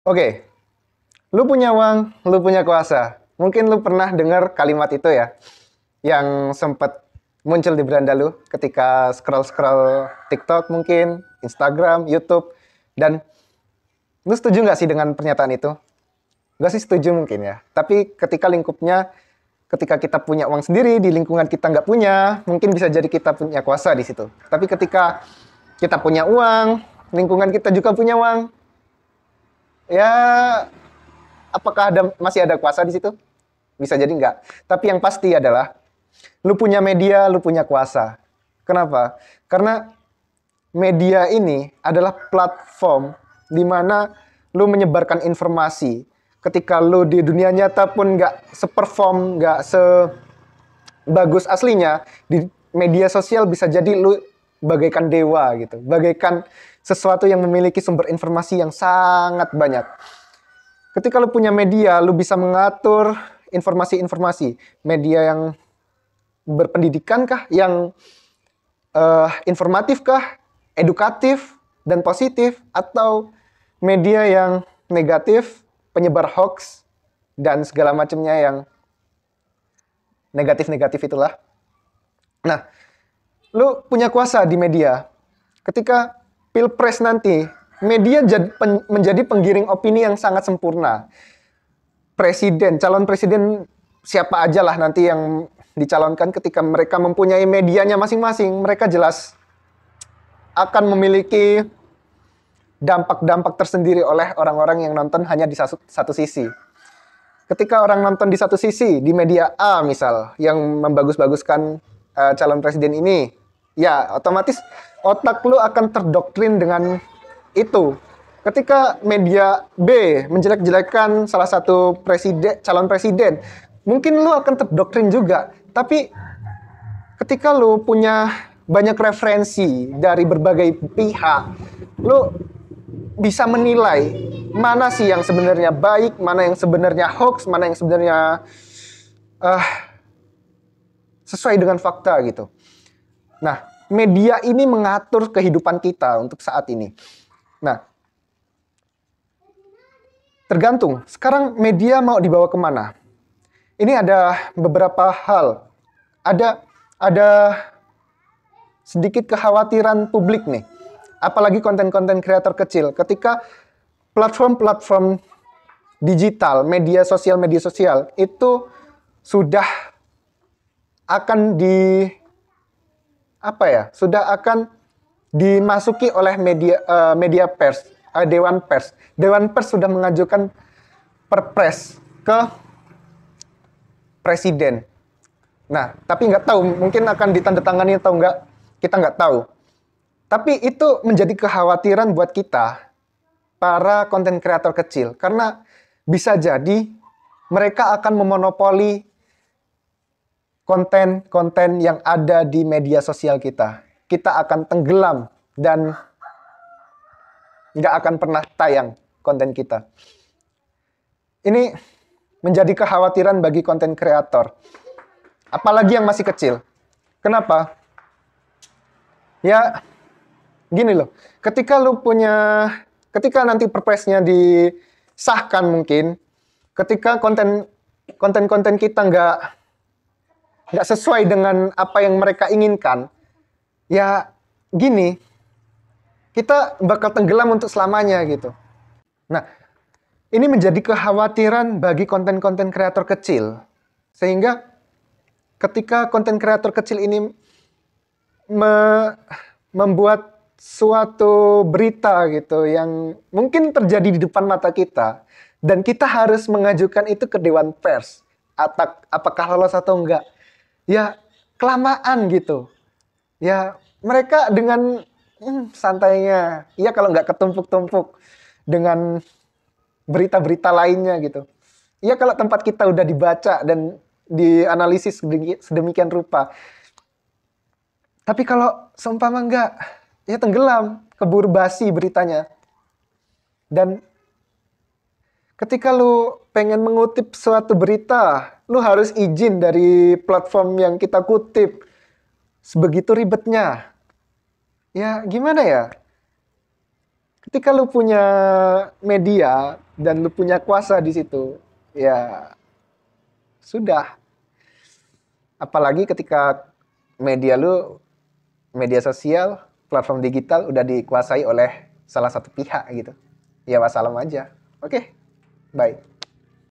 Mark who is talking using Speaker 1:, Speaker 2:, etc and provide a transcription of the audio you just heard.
Speaker 1: Oke, lu punya uang, lu punya kuasa. Mungkin lu pernah dengar kalimat itu ya, yang sempat muncul di beranda lu ketika scroll-scroll TikTok mungkin, Instagram, YouTube, dan lu setuju nggak sih dengan pernyataan itu? Nggak sih setuju mungkin ya. Tapi ketika lingkupnya, ketika kita punya uang sendiri, di lingkungan kita nggak punya, mungkin bisa jadi kita punya kuasa di situ. Tapi ketika kita punya uang, lingkungan kita juga punya uang, ya apakah masih ada kuasa di situ? Bisa jadi enggak. Tapi yang pasti adalah lu punya media, lu punya kuasa. Kenapa? Karena media ini adalah platform di mana lu menyebarkan informasi. Ketika lu di dunia nyata pun nggak seperform, nggak sebagus aslinya, di media sosial bisa jadi lu bagaikan dewa gitu. Bagaikan sesuatu yang memiliki sumber informasi yang sangat banyak. Ketika lu punya media, lu bisa mengatur informasi-informasi. Media yang berpendidikan kah, yang informatif kah, edukatif dan positif, atau media yang negatif, penyebar hoax dan segala macamnya yang negatif-negatif itulah. Nah, lu punya kuasa di media. Ketika pilpres nanti, media menjadi penggiring opini yang sangat sempurna. Presiden, calon presiden siapa aja lah nanti yang dicalonkan, ketika mereka mempunyai medianya masing-masing, mereka jelas akan memiliki dampak-dampak tersendiri oleh orang-orang yang nonton hanya di satu sisi. Ketika orang nonton di satu sisi, di media A misal, yang membagus-baguskan calon presiden ini, ya otomatis otak lu akan terdoktrin dengan itu. Ketika media B menjelek-jelekan salah satu calon presiden, mungkin lu akan terdoktrin juga. Tapi ketika lu punya banyak referensi dari berbagai pihak, lu bisa menilai mana sih yang sebenarnya baik, mana yang sebenarnya hoax, mana yang sebenarnya uh, sesuai dengan fakta gitu. Nah, media ini mengatur kehidupan kita untuk saat ini. Nah, tergantung, sekarang media mau dibawa kemana? Ini ada beberapa hal. Ada sedikit kekhawatiran publik nih. Apalagi konten-konten kreator kecil. Ketika platform-platform digital, media sosial itu sudah akan sudah akan dimasuki oleh media pers, Dewan Pers. Dewan Pers sudah mengajukan perpres ke presiden. Nah, tapi nggak tahu, mungkin akan ditandatangani atau nggak, kita nggak tahu. Tapi itu menjadi kekhawatiran buat kita, para konten kreator kecil. Karena bisa jadi mereka akan memonopoli konten-konten yang ada di media sosial kita. Kita akan tenggelam dan nggak akan pernah tayang konten kita. Ini menjadi kekhawatiran bagi konten kreator. Apalagi yang masih kecil. Kenapa? Ya, gini loh. Ketika nanti perpresnya disahkan mungkin, ketika konten-konten kita nggak sesuai dengan apa yang mereka inginkan, ya gini, kita bakal tenggelam untuk selamanya gitu. Nah, ini menjadi kekhawatiran bagi konten-konten kreator kecil. Sehingga ketika konten kreator kecil ini membuat suatu berita gitu yang mungkin terjadi di depan mata kita, dan kita harus mengajukan itu ke Dewan Pers, apakah lolos atau enggak, ya kelamaan gitu. Ya mereka dengan santainya, ya kalau nggak ketumpuk-tumpuk dengan berita-berita lainnya gitu. Ya kalau tempat kita udah dibaca dan dianalisis sedemikian rupa. Tapi kalau seumpama enggak, ya tenggelam, keburu basi beritanya. Dan ketika lu pengen mengutip suatu berita, lu harus izin dari platform yang kita kutip. Sebegitu ribetnya. Ya gimana ya? Ketika lu punya media dan lu punya kuasa di situ, ya sudah. Apalagi ketika media lu, media sosial, platform digital udah dikuasai oleh salah satu pihak gitu. Ya wassalam aja. Oke, bye.